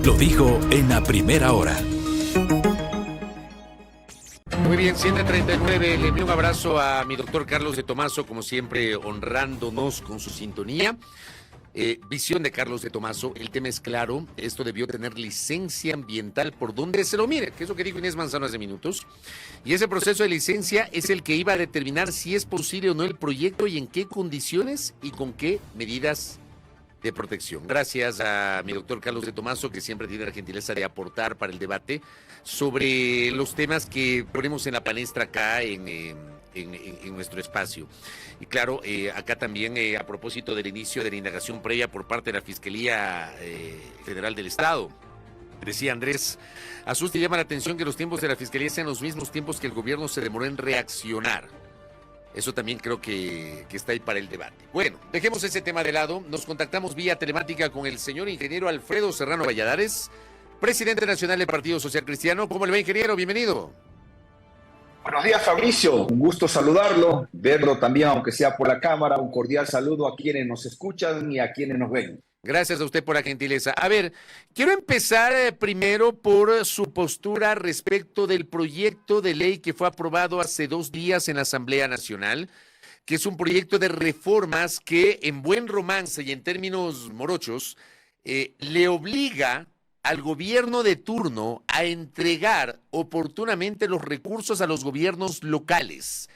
Lo dijo en la primera hora. Muy bien, 7:39. Le envío un abrazo a mi doctor Carlos de Tomaso, como siempre, honrándonos con su sintonía. Visión de Carlos de Tomaso, el tema es claro, esto debió tener licencia ambiental por donde se lo mire, que es lo que dijo Inés Manzano hace minutos, y ese proceso de licencia es el que iba a determinar si es posible o no el proyecto y en qué condiciones y con qué medidas de protección. Gracias a mi doctor Carlos de Tomaso, que siempre tiene la gentileza de aportar para el debate sobre los temas que ponemos en la palestra acá en nuestro espacio. Y claro, acá también a propósito del inicio de la indagación previa por parte de la Fiscalía Federal del Estado. Decía Andrés, asusta y llama la atención que los tiempos de la Fiscalía sean los mismos tiempos que el gobierno se demoró en reaccionar. Eso también creo que está ahí para el debate. Bueno, dejemos ese tema de lado. Nos contactamos vía telemática con el señor ingeniero Alfredo Serrano Valladares, presidente nacional del Partido Social Cristiano. ¿Cómo le va, ingeniero? Bienvenido. Buenos días, Fabricio. Un gusto saludarlo, verlo también, aunque sea por la cámara. Un cordial saludo a quienes nos escuchan y a quienes nos ven. Gracias a usted por la gentileza. A ver, quiero empezar primero por su postura respecto del proyecto de ley que fue aprobado hace 2 días en la Asamblea Nacional, que es un proyecto de reformas que en buen romance y en términos morochos le obliga al gobierno de turno a entregar oportunamente los recursos a los gobiernos locales.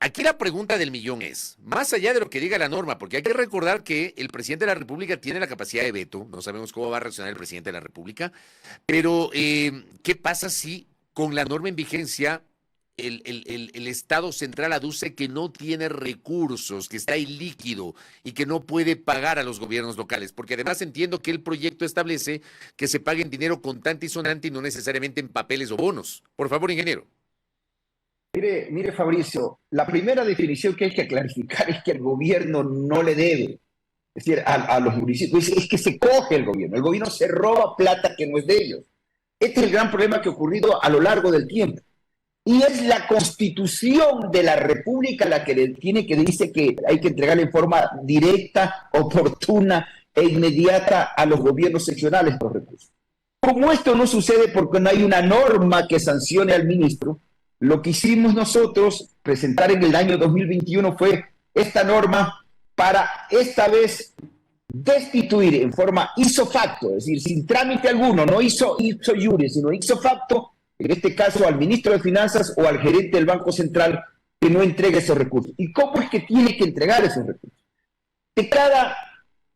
Aquí la pregunta del millón es, más allá de lo que diga la norma, porque hay que recordar que el presidente de la República tiene la capacidad de veto, no sabemos cómo va a reaccionar el presidente de la República, pero ¿qué pasa si con la norma en vigencia el Estado central aduce que no tiene recursos, que está ilíquido y que no puede pagar a los gobiernos locales? Porque además entiendo que el proyecto establece que se pague en dinero contante y sonante y no necesariamente en papeles o bonos. Por favor, ingeniero. Mire, Fabricio, la primera definición que hay que clarificar es que el gobierno no le debe. Es decir, a los municipios, es que se coge el gobierno se roba plata que no es de ellos. Este es el gran problema que ha ocurrido a lo largo del tiempo. Y es la Constitución de la República la que dice que hay que entregar en forma directa, oportuna e inmediata a los gobiernos seccionales los recursos. Como esto no sucede porque no hay una norma que sancione al ministro, lo que hicimos nosotros, presentar en el año 2021, fue esta norma para esta vez destituir en forma ipso facto, es decir, sin trámite alguno, no ipso iure, sino ipso facto, en este caso al ministro de Finanzas o al gerente del Banco Central que no entregue esos recursos. ¿Y cómo es que tiene que entregar esos recursos? De cada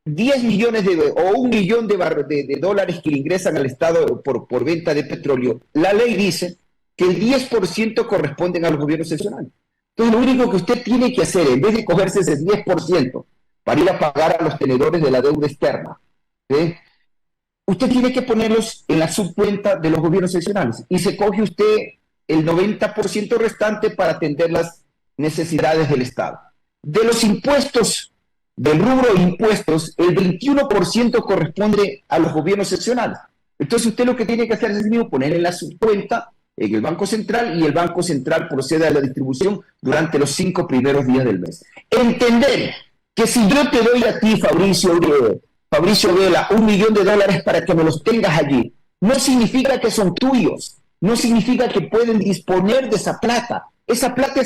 10 millones o 1 millón de dólares que le ingresan al Estado por venta de petróleo, la ley dice que el 10% corresponden a los gobiernos seccionales. Entonces, lo único que usted tiene que hacer, en vez de cogerse ese 10% para ir a pagar a los tenedores de la deuda externa, usted tiene que ponerlos en la subcuenta de los gobiernos seccionales y se coge usted el 90% restante para atender las necesidades del Estado. De los impuestos, del rubro de impuestos, el 21% corresponde a los gobiernos seccionales. Entonces, usted lo que tiene que hacer es mismo poner en la subcuenta en el Banco Central y el Banco Central procede a la distribución durante los 5 primeros días del mes. Entender que si yo te doy a ti, Fabricio Vela, $1 millón para que me los tengas allí, no significa que son tuyos, no significa que pueden disponer de esa plata es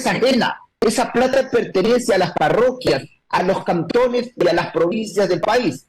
ajena, esa plata pertenece a las parroquias, a los cantones y a las provincias del país.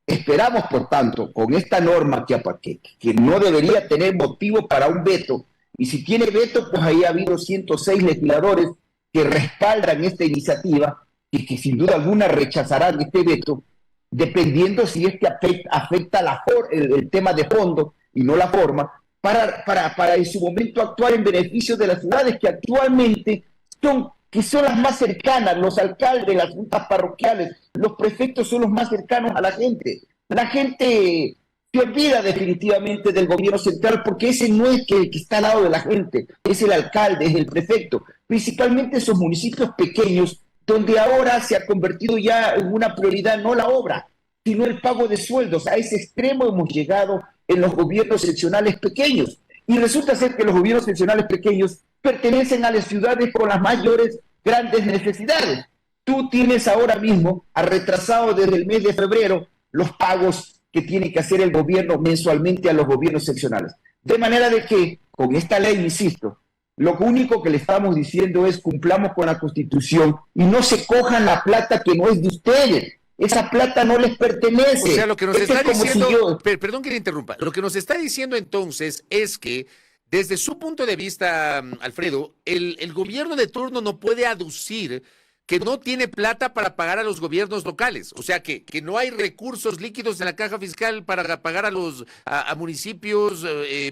Esperamos, por tanto, con esta norma que no debería tener motivo para un veto, y si tiene veto, pues ahí ha habido 106 legisladores que respaldan esta iniciativa y que sin duda alguna rechazarán este veto, dependiendo si este afecta el tema de fondo y no la forma, para en su momento actuar en beneficio de las ciudades que actualmente son las más cercanas. Los alcaldes, las juntas parroquiales, los prefectos son los más cercanos a la gente. La gente se olvida definitivamente del gobierno central porque ese no es que está al lado de la gente, es el alcalde, es el prefecto, principalmente esos municipios pequeños donde ahora se ha convertido ya en una prioridad no la obra, sino el pago de sueldos. A ese extremo hemos llegado en los gobiernos seccionales pequeños. Y resulta ser que los gobiernos seccionales pequeños pertenecen a las ciudades con las mayores grandes necesidades. Tú tienes ahora mismo, ha retrasado desde el mes de febrero, los pagos que tiene que hacer el gobierno mensualmente a los gobiernos seccionales. De manera de que, con esta ley, insisto, lo único que le estamos diciendo es cumplamos con la Constitución y no se cojan la plata que no es de ustedes. Esa plata no les pertenece. O sea, lo que nos está diciendo, si yo... perdón que le interrumpa, lo que nos está diciendo entonces es que desde su punto de vista, Alfredo, el gobierno de turno no puede aducir que no tiene plata para pagar a los gobiernos locales, o sea que no hay recursos líquidos en la caja fiscal para pagar a municipios,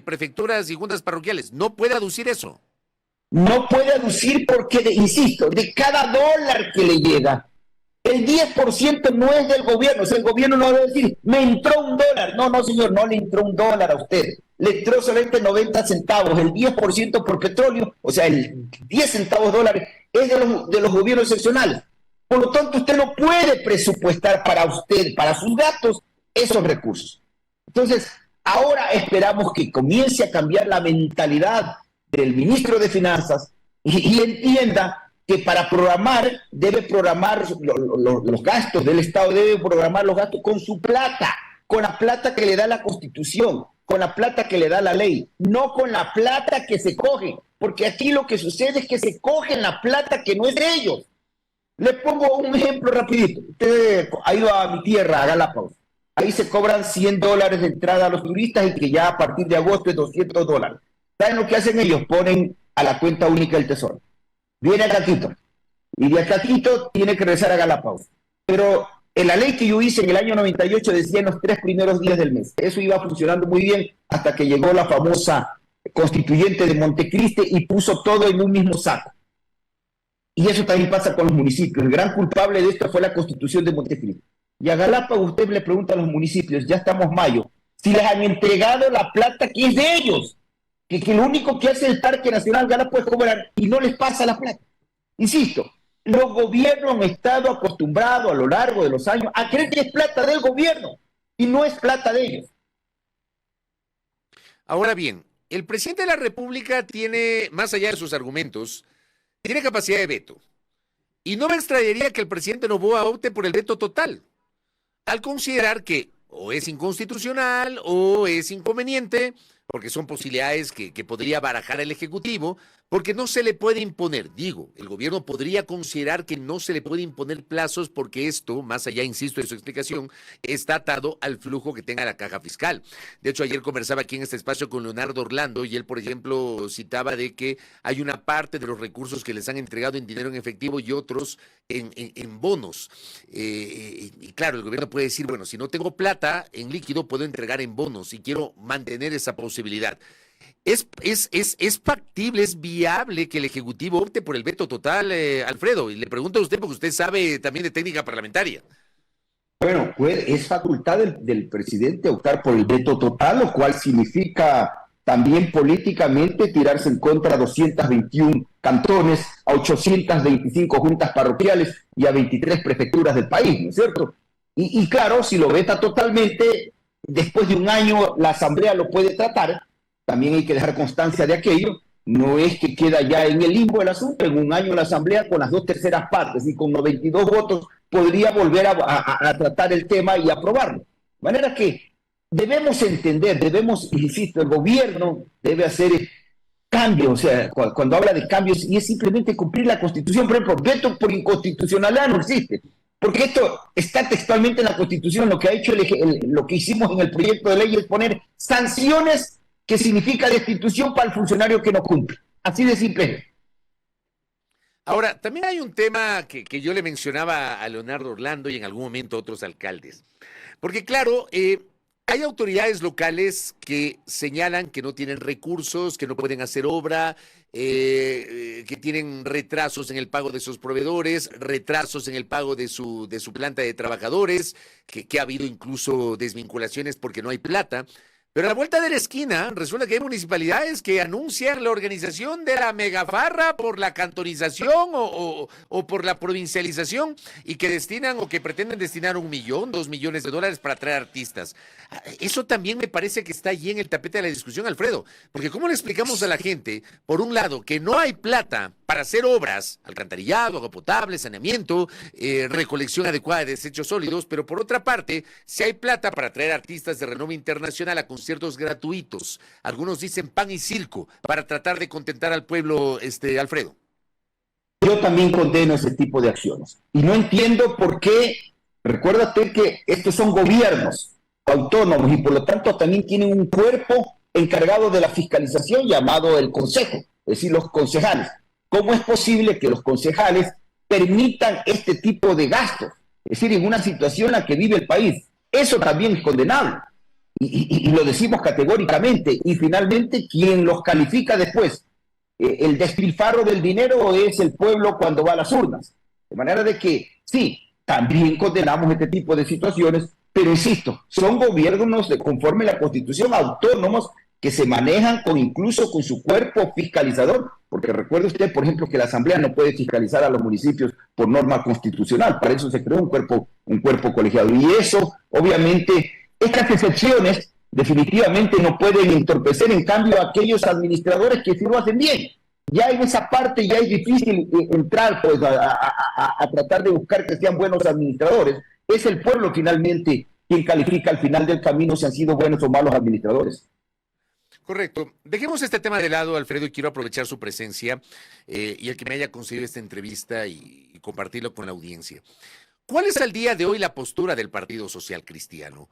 prefecturas y juntas parroquiales. No puede aducir eso. No puede aducir porque, insisto, de cada dólar que le llega, el 10% no es del gobierno. O sea, el gobierno no debe decir, me entró $1. No, señor, no le entró $1 a usted. Le entró solamente 90 centavos, el 10% por petróleo, o sea, el 10 centavos dólares es de los gobiernos seccionales. Por lo tanto, usted no puede presupuestar para usted, para sus gastos, esos recursos. Entonces, ahora esperamos que comience a cambiar la mentalidad del ministro de Finanzas y entienda que para programar, debe programar los gastos del Estado, debe programar los gastos con su plata, con la plata que le da la Constitución, con la plata que le da la ley, no con la plata que se coge, porque aquí lo que sucede es que se cogen la plata que no es de ellos. Le pongo un ejemplo rapidito. Usted ha ido a mi tierra, a Galápagos. Ahí se cobran $100 de entrada a los turistas y que ya a partir de agosto es $200. ¿Saben lo que hacen ellos? Ponen a la cuenta única del Tesoro. Viene a Quito y de Quito tiene que regresar a Galápagos. Pero en la ley que yo hice en el año 98 decía en los 3 primeros días del mes. Eso iba funcionando muy bien hasta que llegó la famosa constituyente de Montecristi y puso todo en un mismo saco. Y eso también pasa con los municipios. El gran culpable de esto fue la Constitución de Montecristi. Y a Galápagos usted le pregunta a los municipios, ya estamos mayo, si les han entregado la plata que es de ellos. Que lo único que hace el Parque Nacional Galápagos es cobrar y no les pasa la plata. Insisto, los gobiernos han estado acostumbrados a lo largo de los años a creer que es plata del gobierno y no es plata de ellos. Ahora bien, el presidente de la República tiene, más allá de sus argumentos, tiene capacidad de veto. Y no me extrañaría que el presidente Noboa opte por el veto total, al considerar que o es inconstitucional o es inconveniente, porque son posibilidades que podría barajar el Ejecutivo, porque no se le puede imponer, el gobierno podría considerar que no se le puede imponer plazos porque esto, más allá, insisto, de su explicación, está atado al flujo que tenga la caja fiscal. De hecho, ayer conversaba aquí en este espacio con Leonardo Orlando y él, por ejemplo, citaba de que hay una parte de los recursos que les han entregado en dinero en efectivo y otros en bonos. Y claro, el gobierno puede decir, bueno, si no tengo plata en líquido, puedo entregar en bonos y quiero mantener esa posibilidad. ¿Es factible, es viable que el Ejecutivo opte por el veto total, Alfredo? Y le pregunto a usted porque usted sabe también de técnica parlamentaria. Bueno, pues es facultad del presidente optar por el veto total, lo cual significa también políticamente tirarse en contra a 221 cantones, a 825 juntas parroquiales y a 23 prefecturas del país, ¿no es cierto? Y claro, si lo veta totalmente, después de un año la Asamblea lo puede tratar. También hay que dejar constancia de aquello. No es que queda ya en el limbo el asunto. En un año la Asamblea, con las 2/3 partes y con 92 votos, podría volver a tratar el tema y aprobarlo. De manera que debemos entender, insisto, el gobierno debe hacer cambios. O sea, cuando habla de cambios, y es simplemente cumplir la Constitución. Por ejemplo, veto por inconstitucionalidad no existe. Porque esto está textualmente en la Constitución. Lo que ha hecho lo que hicimos en el proyecto de ley es poner sanciones que significa destitución para el funcionario que no cumple. Así de simple. Ahora, también hay un tema que yo le mencionaba a Leonardo Orlando y en algún momento a otros alcaldes. Porque claro, hay autoridades locales que señalan que no tienen recursos, que no pueden hacer obra, que tienen retrasos en el pago de sus proveedores, retrasos en el pago de su planta de trabajadores, que ha habido incluso desvinculaciones porque no hay plata. Pero a la vuelta de la esquina resulta que hay municipalidades que anuncian la organización de la megafarra por la cantonización o por la provincialización y que destinan o que pretenden destinar 1 millón, 2 millones de dólares para traer artistas. Eso también me parece que está allí en el tapete de la discusión, Alfredo, porque ¿cómo le explicamos a la gente, por un lado, que no hay plata para hacer obras, alcantarillado, agua potable, saneamiento, recolección adecuada de desechos sólidos, pero por otra parte, si hay plata para traer artistas de renombre internacional a conciertos gratuitos, algunos dicen pan y circo, para tratar de contentar al pueblo, Alfredo. Yo también condeno ese tipo de acciones. Y no entiendo por qué, recuérdate que estos son gobiernos autónomos y por lo tanto también tienen un cuerpo encargado de la fiscalización llamado el Consejo, es decir, los concejales. ¿Cómo es posible que los concejales permitan este tipo de gastos? Es decir, en una situación en la que vive el país. Eso también es condenable. Y lo decimos categóricamente. Y finalmente, quien los califica después, el despilfarro del dinero es el pueblo cuando va a las urnas. De manera de que, sí, también condenamos este tipo de situaciones, pero insisto, son gobiernos conforme a la Constitución autónomos que se manejan incluso con su cuerpo fiscalizador, porque recuerde usted, por ejemplo, que la Asamblea no puede fiscalizar a los municipios por norma constitucional, para eso se creó un cuerpo colegiado. Y eso, obviamente, estas excepciones definitivamente no pueden entorpecer, en cambio, a aquellos administradores que sí lo hacen bien. Ya en esa parte ya es difícil entrar pues, a tratar de buscar que sean buenos administradores. Es el pueblo finalmente quien califica al final del camino si han sido buenos o malos administradores. Correcto. Dejemos este tema de lado, Alfredo, y quiero aprovechar su presencia y el que me haya concedido esta entrevista y compartirlo con la audiencia. ¿Cuál es al día de hoy la postura del Partido Social Cristiano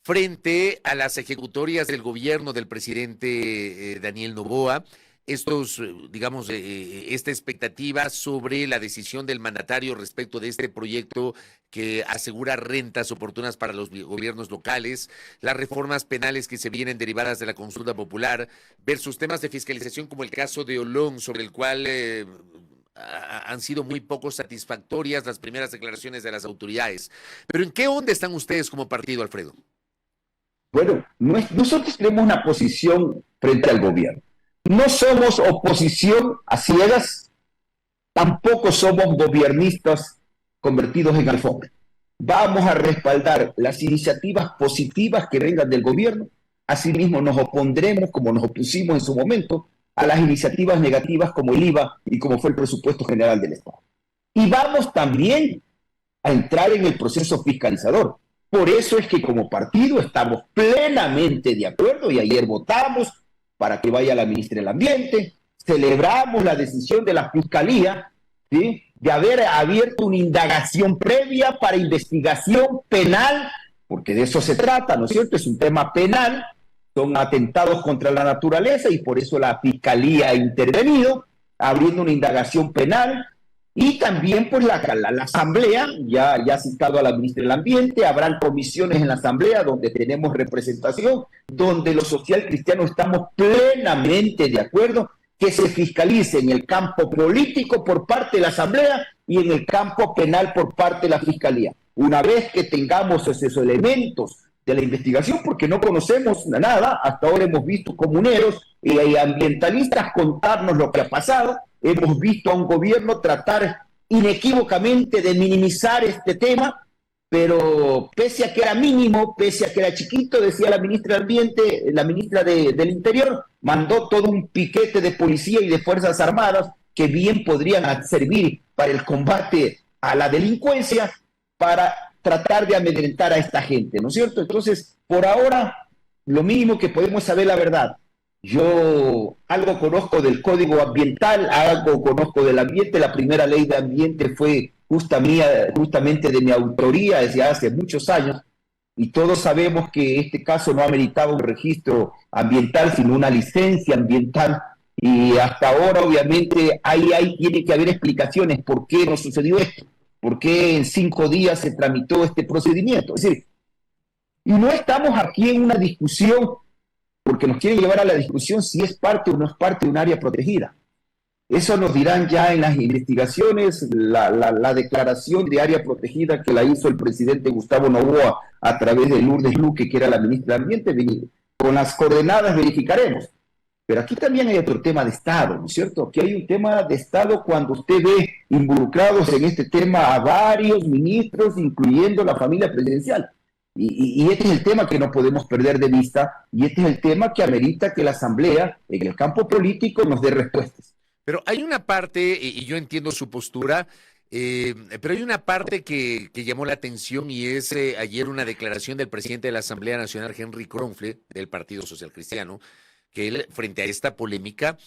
frente a las ejecutorias del gobierno del presidente Daniel Noboa? Esta expectativa sobre la decisión del mandatario respecto de este proyecto que asegura rentas oportunas para los gobiernos locales, las reformas penales que se vienen derivadas de la consulta popular, versus temas de fiscalización como el caso de Olón, sobre el cual han sido muy poco satisfactorias las primeras declaraciones de las autoridades. Pero ¿en qué onda están ustedes como partido, Alfredo? Bueno, nosotros tenemos una posición frente al gobierno. No somos oposición a ciegas, tampoco somos gobiernistas convertidos en alfombra. Vamos a respaldar las iniciativas positivas que vengan del gobierno, asimismo nos opondremos, como nos opusimos en su momento, a las iniciativas negativas como el IVA y como fue el presupuesto general del Estado. Y vamos también a entrar en el proceso fiscalizador. Por eso es que como partido estamos plenamente de acuerdo y ayer votamos para que vaya la ministra del Ambiente, celebramos la decisión de la Fiscalía, ¿sí?, de haber abierto una indagación previa para investigación penal, porque de eso se trata, ¿no es cierto? Es un tema penal, son atentados contra la naturaleza y por eso la Fiscalía ha intervenido, abriendo una indagación penal. Y también pues la Asamblea, ya ha citado a la ministra del Ambiente, habrán comisiones en la Asamblea donde tenemos representación, donde los social cristianos estamos plenamente de acuerdo que se fiscalice en el campo político por parte de la Asamblea y en el campo penal por parte de la Fiscalía. Una vez que tengamos esos elementos de la investigación, porque no conocemos nada, hasta ahora hemos visto comuneros y ambientalistas contarnos lo que ha pasado. Hemos visto a un gobierno tratar inequívocamente de minimizar este tema, pero pese a que era mínimo, pese a que era chiquito, decía la ministra del Ambiente, la ministra del Interior, mandó todo un piquete de policía y de Fuerzas Armadas que bien podrían servir para el combate a la delincuencia, para tratar de amedrentar a esta gente, ¿no es cierto? Entonces, por ahora, lo mínimo que podemos saber la verdad. Yo algo conozco del Código Ambiental, algo conozco del ambiente. La primera ley de ambiente fue justamente de mi autoría desde hace muchos años, y todos sabemos que este caso no ha meritado un registro ambiental, sino una licencia ambiental, y hasta ahora obviamente ahí tiene que haber explicaciones por qué no sucedió esto, por qué en 5 días se tramitó este procedimiento. Es decir, y no estamos aquí en una discusión porque nos quieren llevar a la discusión si es parte o no es parte de un área protegida. Eso nos dirán ya en las investigaciones, la declaración de área protegida que la hizo el presidente Gustavo Noboa a través de Lourdes Luque, que era la ministra de Ambiente. Con las coordenadas verificaremos. Pero aquí también hay otro tema de Estado, ¿no es cierto? Aquí hay un tema de Estado cuando usted ve involucrados en este tema a varios ministros, incluyendo la familia presidencial. Y este es el tema que no podemos perder de vista, y este es el tema que amerita que la Asamblea, en el campo político, nos dé respuestas. Pero hay una parte, y yo entiendo su postura, pero hay una parte que llamó la atención y es ayer una declaración del presidente de la Asamblea Nacional, Henry Kronfle, del Partido Social Cristiano, que él, frente a esta polémica,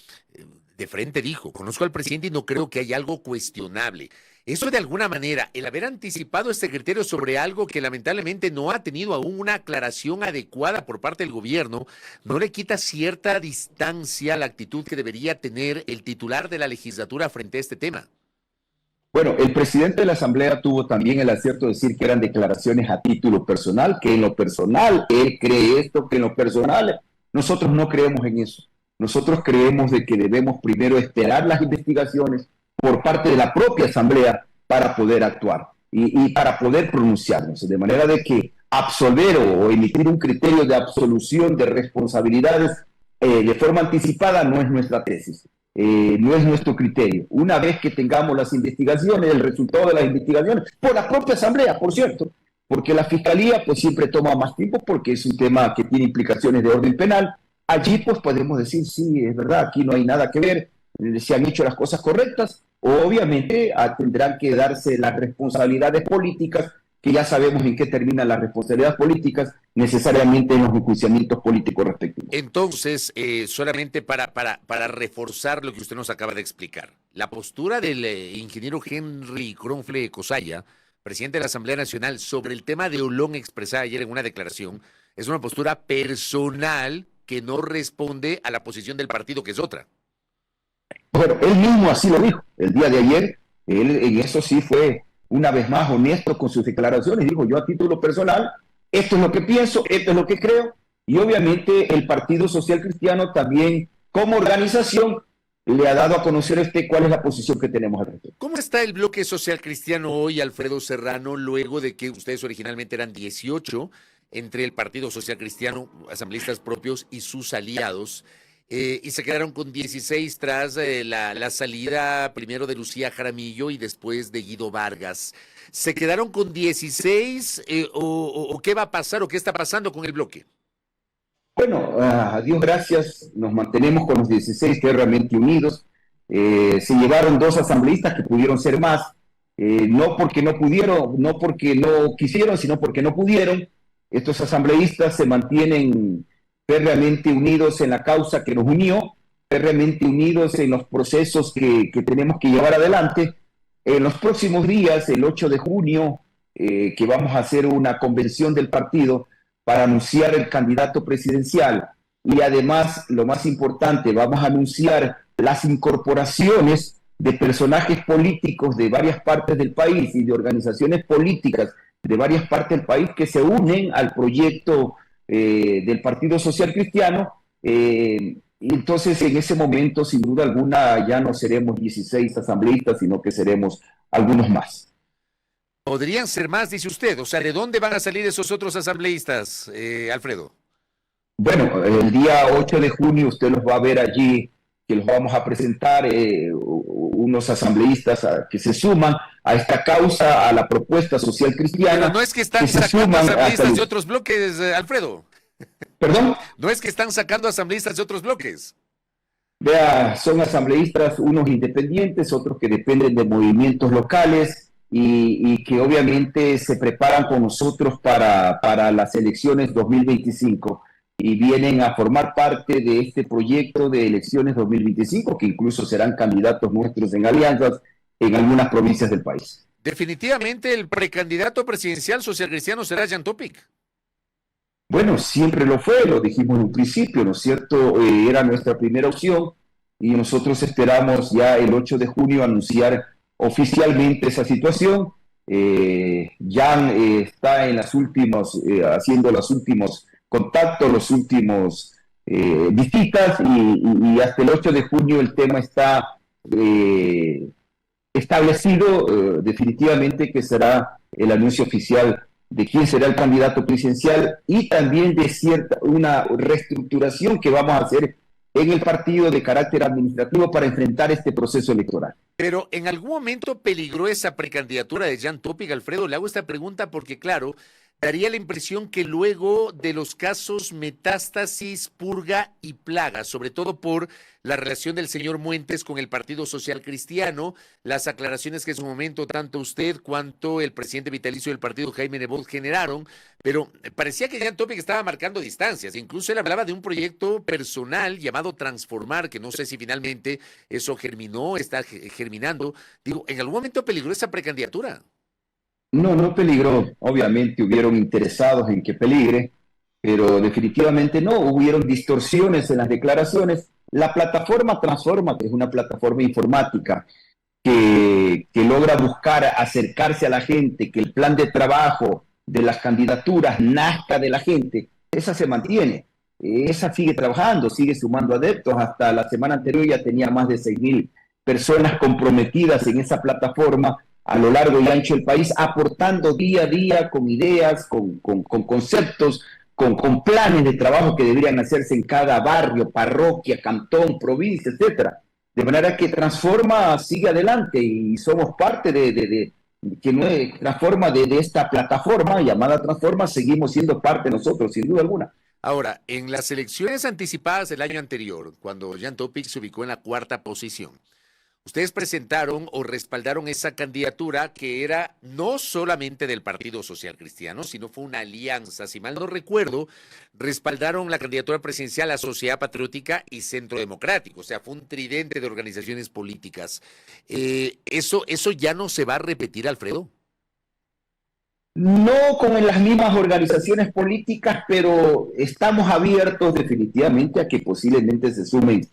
de frente dijo: conozco al presidente y no creo que haya algo cuestionable. Eso, de alguna manera, el haber anticipado este criterio sobre algo que lamentablemente no ha tenido aún una aclaración adecuada por parte del gobierno, ¿no le quita cierta distancia a la actitud que debería tener el titular de la legislatura frente a este tema? Bueno, el presidente de la Asamblea tuvo también el acierto de decir que eran declaraciones a título personal, que en lo personal él cree esto, que en lo personal nosotros no creemos en eso. Nosotros creemos de que debemos primero esperar las investigaciones por parte de la propia Asamblea para poder actuar y para poder pronunciarnos, de manera de que absolver o emitir un criterio de absolución de responsabilidades de forma anticipada no es nuestra tesis. No es nuestro criterio. Una vez que tengamos las investigaciones, el resultado de las investigaciones, por la propia Asamblea, por cierto, porque la Fiscalía pues siempre toma más tiempo porque es un tema que tiene implicaciones de orden penal, allí pues podemos decir, sí, es verdad, aquí no hay nada que ver, se han hecho las cosas correctas, obviamente tendrán que darse las responsabilidades políticas, que ya sabemos en qué terminan las responsabilidades políticas, necesariamente en los enjuiciamientos políticos respectivos. Entonces, solamente para reforzar lo que usted nos acaba de explicar, la postura del ingeniero Henry Kronfle Cosaya, presidente de la Asamblea Nacional, sobre el tema de Olón, expresada ayer en una declaración, es una postura personal que no responde a la posición del partido, que es otra. Bueno, él mismo así lo dijo el día de ayer. Él en eso sí fue una vez más honesto con sus declaraciones. Dijo: yo a título personal, esto es lo que pienso, esto es lo que creo. Y obviamente el Partido Social Cristiano también, como organización, le ha dado a conocer cuál es la posición que tenemos al respecto. ¿Cómo está el bloque social cristiano hoy, Alfredo Serrano, luego de que ustedes originalmente eran 18 entre el Partido Social Cristiano, asambleístas propios y sus aliados, y se quedaron con 16 tras la salida primero de Lucía Jaramillo y después de Guido Vargas? ¿Se quedaron con 16 o qué va a pasar o qué está pasando con el bloque? Bueno, a Dios gracias, nos mantenemos con los 16 que realmente unidos. Se llevaron 2 asambleístas que pudieron ser más, no porque no pudieron, no porque no quisieron, sino porque no pudieron. Estos asambleístas se mantienen férreamente unidos en la causa que nos unió, férreamente unidos en los procesos que tenemos que llevar adelante. En los próximos días, el 8 de junio, que vamos a hacer una convención del partido para anunciar el candidato presidencial, y además, lo más importante, vamos a anunciar las incorporaciones de personajes políticos de varias partes del país y de organizaciones políticas de varias partes del país que se unen al proyecto del Partido Social Cristiano. Y entonces, en ese momento, sin duda alguna, ya no seremos 16 asambleístas, sino que seremos algunos más. Podrían ser más, dice usted. O sea, ¿de dónde van a salir esos otros asambleístas, Alfredo? Bueno, el día 8 de junio usted los va a ver allí, que los vamos a presentar unos asambleístas que se suman a esta causa, a la propuesta social cristiana. Pero no es que están sacando asambleístas de otros bloques, Alfredo. ¿Perdón? No es que están sacando asambleístas de otros bloques. Vea, son asambleístas, unos independientes, otros que dependen de movimientos locales y que obviamente se preparan con nosotros para las elecciones 2025 y vienen a formar parte de este proyecto de elecciones 2025, que incluso serán candidatos nuestros en alianzas en algunas provincias del país. Definitivamente el precandidato presidencial socialcristiano será Jean Topic. Bueno, siempre lo fue, lo dijimos en un principio, ¿no es cierto? Era nuestra primera opción y nosotros esperamos ya el 8 de junio anunciar oficialmente esa situación. Jan está en las últimas, haciendo los últimos contactos, los últimos visitas y hasta el 8 de junio el tema está establecido definitivamente, que será el anuncio oficial de quién será el candidato presidencial y también de una reestructuración que vamos a hacer en el partido de carácter administrativo para enfrentar este proceso electoral. Pero ¿en algún momento peligró esa precandidatura de Jean Topic, Alfredo? Le hago esta pregunta porque, claro, daría la impresión que luego de los casos metástasis, purga y plaga, sobre todo por la relación del señor Muentes con el Partido Social Cristiano, las aclaraciones que en su momento tanto usted cuanto el presidente vitalicio del partido, Jaime Nebot, generaron, pero parecía que Jan Topic estaba marcando distancias. Incluso él hablaba de un proyecto personal llamado Transformar, que no sé si finalmente eso germinó, está germinando. Digo, ¿en algún momento peligró esa precandidatura? No, no peligró. Obviamente hubieron interesados en que peligre, pero definitivamente no. Hubieron distorsiones en las declaraciones. La plataforma Transforma, que es una plataforma informática que logra buscar acercarse a la gente, que el plan de trabajo de las candidaturas nazca de la gente, esa se mantiene. Esa sigue trabajando, sigue sumando adeptos. Hasta la semana anterior ya tenía más de 6.000 personas comprometidas en esa plataforma a lo largo y ancho del país, aportando día a día con ideas, con conceptos, con planes de trabajo que deberían hacerse en cada barrio, parroquia, cantón, provincia, etcétera. De manera que Transforma sigue adelante y somos parte que no es Transforma de esta plataforma llamada Transforma, seguimos siendo parte nosotros, sin duda alguna. Ahora, en las elecciones anticipadas del año anterior, cuando Jan Topic se ubicó en la 4ª posición, ustedes presentaron o respaldaron esa candidatura que era no solamente del Partido Social Cristiano, sino fue una alianza. Si mal no recuerdo, respaldaron la candidatura presidencial a Sociedad Patriótica y Centro Democrático. O sea, fue un tridente de organizaciones políticas. ¿Eso ya no se va a repetir, Alfredo? No con las mismas organizaciones políticas, pero estamos abiertos definitivamente a que posiblemente se sumen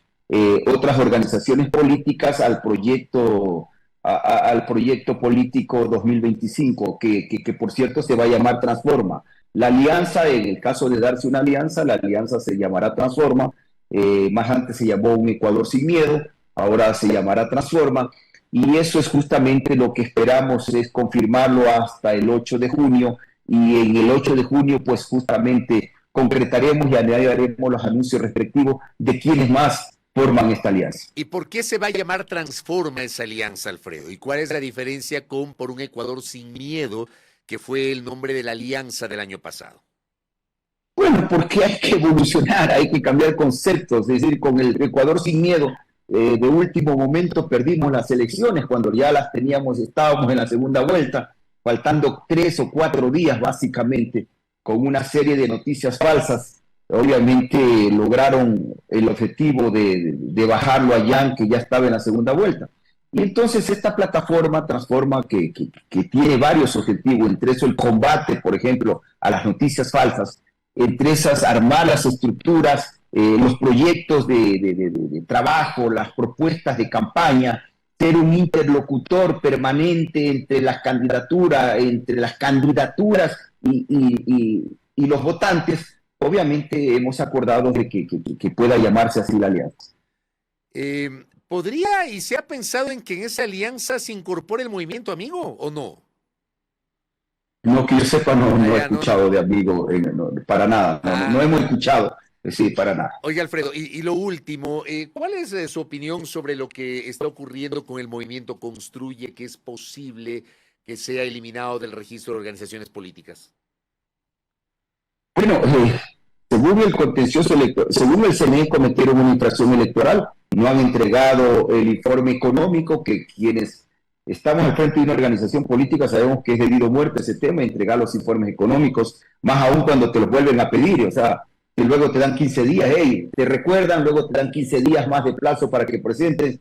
otras organizaciones políticas al proyecto político 2025, que por cierto se va a llamar Transforma. La alianza, en el caso de darse una alianza, la alianza se llamará Transforma, más antes se llamó Un Ecuador Sin Miedo, ahora se llamará Transforma, y eso es justamente lo que esperamos, es confirmarlo hasta el 8 de junio, y en el 8 de junio pues justamente concretaremos y haremos los anuncios respectivos de quiénes más forman esta alianza. ¿Y por qué se va a llamar Transforma esa alianza, Alfredo? ¿Y cuál es la diferencia con Por un Ecuador Sin Miedo, que fue el nombre de la alianza del año pasado? Bueno, porque hay que evolucionar, hay que cambiar conceptos, es decir, con el Ecuador Sin Miedo, de último momento perdimos las elecciones cuando ya las teníamos, estábamos en la segunda vuelta, faltando 3 o 4 días básicamente, con una serie de noticias falsas. Obviamente lograron el objetivo de bajarlo a Jan, que ya estaba en la segunda vuelta. Y entonces esta plataforma Transforma, que tiene varios objetivos, entre eso el combate, por ejemplo, a las noticias falsas, entre esas armar las estructuras, los proyectos de trabajo, las propuestas de campaña, ser un interlocutor permanente entre las candidaturas y los votantes. Obviamente hemos acordado de que pueda llamarse así la alianza. ¿Podría y se ha pensado en que en esa alianza se incorpore el movimiento Amigo o no? No, que yo sepa, no he escuchado de Amigo, para nada, no hemos escuchado, sí, para nada. Oye, Alfredo, y lo último, ¿cuál es su opinión sobre lo que está ocurriendo con el movimiento Construye, que es posible que sea eliminado del registro de organizaciones políticas? Bueno, según el contencioso según el CNE cometieron una infracción electoral, no han entregado el informe económico, que quienes estamos al frente de una organización política sabemos que es debido a muerte ese tema, entregar los informes económicos, más aún cuando te los vuelven a pedir, o sea, que luego te dan 15 días, te recuerdan, luego te dan 15 días más de plazo para que presentes,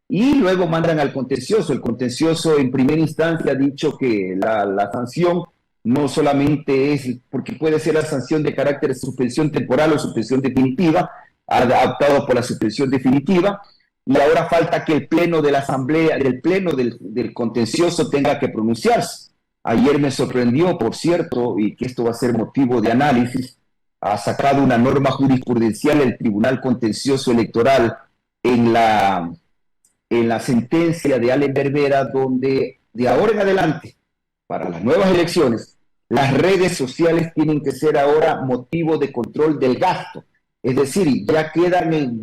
y luego mandan al contencioso. El contencioso en primera instancia ha dicho que la sanción no solamente es, porque puede ser la sanción de carácter de suspensión temporal o suspensión definitiva, ha optado por la suspensión definitiva, y ahora falta que el pleno de la asamblea, del pleno del contencioso tenga que pronunciarse. Ayer me sorprendió, por cierto, y que esto va a ser motivo de análisis, ha sacado una norma jurisprudencial el Tribunal Contencioso Electoral en la sentencia de Allen Berbera, donde de ahora en adelante, para las nuevas elecciones, las redes sociales tienen que ser ahora motivo de control del gasto. Es decir,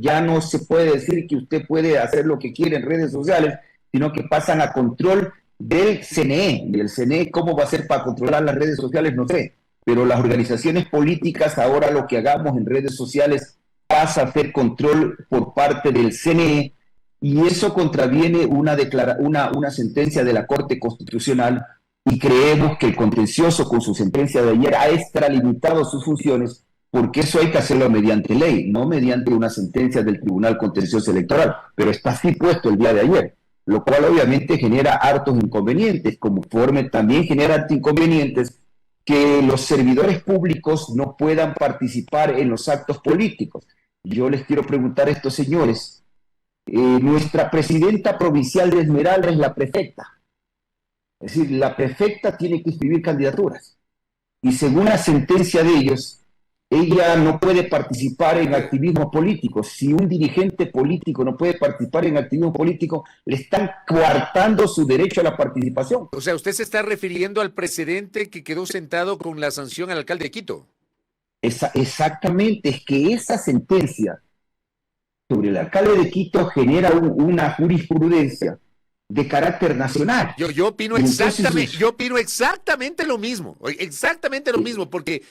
ya no se puede decir que usted puede hacer lo que quiere en redes sociales, sino que pasan a control del CNE. Y el CNE, ¿cómo va a ser para controlar las redes sociales? No sé. pero las organizaciones políticas ahora lo que hagamos en redes sociales pasa a ser control por parte del CNE, y eso contraviene una sentencia de la Corte Constitucional, y creemos que el contencioso con su sentencia de ayer ha extralimitado sus funciones, porque eso hay que hacerlo mediante ley, no mediante una sentencia del Tribunal Contencioso Electoral, pero está así puesto el día de ayer, lo cual obviamente genera hartos inconvenientes, también genera hartos inconvenientes que los servidores públicos no puedan participar en los actos políticos. Yo les quiero preguntar a estos señores, nuestra presidenta provincial de Esmeralda es la prefecta. Es decir, la prefecta tiene que inscribir candidaturas. Y según la sentencia de ellos, ella no puede participar en activismo político. Si un dirigente político no puede participar en activismo político, le están coartando su derecho a la participación. O sea, usted se está refiriendo al precedente que quedó sentado con la sanción al alcalde de Quito. Exactamente, es que esa sentencia sobre el alcalde de Quito genera una jurisprudencia de carácter nacional. Yo opino exactamente lo mismo, porque,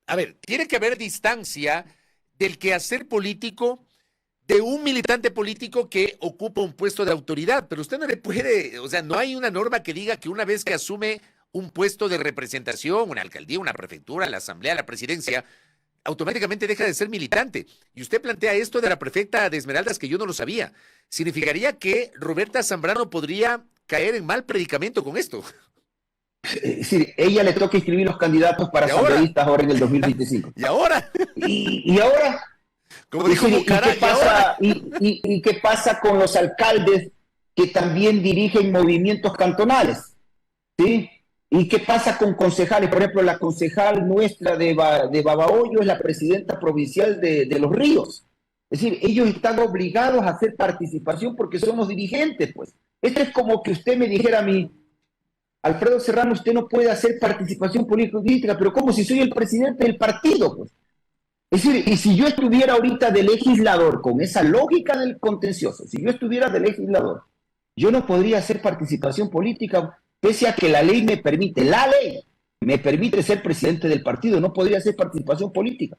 a ver, tiene que haber distancia del quehacer político de un militante político que ocupa un puesto de autoridad, pero usted no le puede, o sea, no hay una norma que diga que una vez que asume un puesto de representación, una alcaldía, una prefectura, la asamblea, la presidencia, automáticamente deja de ser militante. Y usted plantea esto de la prefecta de Esmeraldas, que yo no lo sabía. Significaría que Roberta Zambrano podría caer en mal predicamento con esto. Sí, ella le toca inscribir los candidatos para asambleístas ahora en el 2025. ¿Y ahora? ¿Y ahora? Como dijo Bucaram, ¿y qué pasa con los alcaldes que también dirigen movimientos cantonales? ¿Sí? ¿Y qué pasa con concejales? Por ejemplo, la concejal nuestra de Babahoyo es la presidenta provincial de Los Ríos. Es decir, ellos están obligados a hacer participación porque son los dirigentes, pues. Esto es como que usted me dijera a mí, Alfredo Serrano, usted no puede hacer participación política, pero ¿cómo? Si soy el presidente del partido, pues. Es decir, y si yo estuviera ahorita de legislador, con esa lógica del contencioso, si yo estuviera de legislador, yo no podría hacer participación política, pese a que la ley me permite ser presidente del partido, no podría hacer participación política.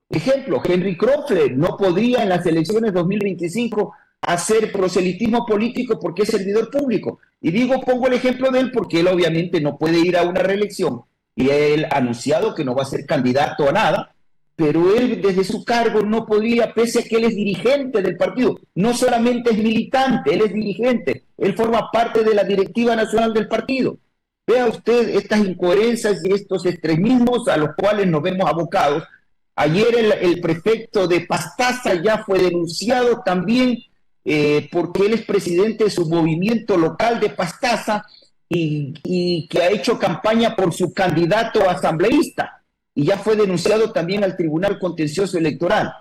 Ejemplo, Henry Crockler no podría en las elecciones 2025 hacer proselitismo político porque es servidor público. Y pongo el ejemplo de él porque él obviamente no puede ir a una reelección y él ha anunciado que no va a ser candidato a nada, pero él desde su cargo no podría, pese a que él es dirigente del partido, no solamente es militante, él es dirigente, él forma parte de la directiva nacional del partido. Vea usted estas incoherencias y estos extremismos a los cuales nos vemos abocados. Ayer el prefecto de Pastaza ya fue denunciado también porque él es presidente de su movimiento local de Pastaza y que ha hecho campaña por su candidato asambleísta. Y ya fue denunciado también al Tribunal Contencioso Electoral.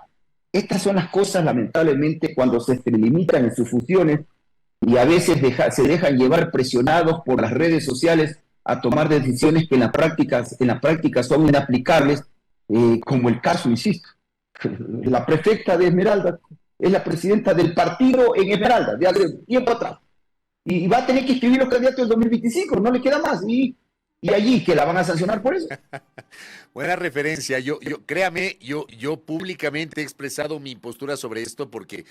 Estas son las cosas, lamentablemente, cuando se extralimitan en sus funciones y a veces se dejan llevar presionados por las redes sociales a tomar decisiones que en la práctica son inaplicables, como el caso, insisto, la prefecta de Esmeralda es la presidenta del partido en Esmeralda, de hace tiempo atrás. Y va a tener que escribir los candidatos del 2025, no le queda más. Y allí que la van a sancionar por eso. Buena referencia. Créame, yo públicamente he expresado mi postura sobre esto porque,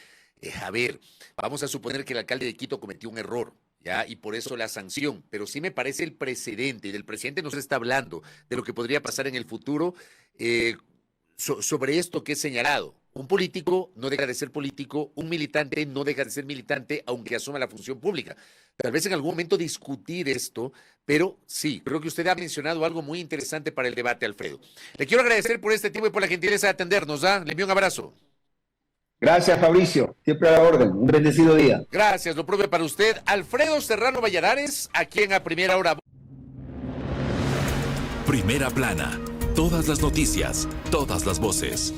a ver, vamos a suponer que el alcalde de Quito cometió un error, ¿ya? Y por eso la sanción. Pero sí me parece el precedente, y del presidente no se está hablando de lo que podría pasar en el futuro sobre esto que es señalado. Un político no deja de ser político, un militante no deja de ser militante, aunque asuma la función pública. Tal vez en algún momento discutir esto, pero sí, creo que usted ha mencionado algo muy interesante para el debate, Alfredo. Le quiero agradecer por este tiempo y por la gentileza de atendernos, ¿ah? Le envío un abrazo. Gracias, Fabricio. Siempre a la orden. Un bendecido día. Gracias, lo propio para usted. Alfredo Serrano Valladares, aquí en A Primera Hora. Primera Plana. Todas las noticias, todas las voces.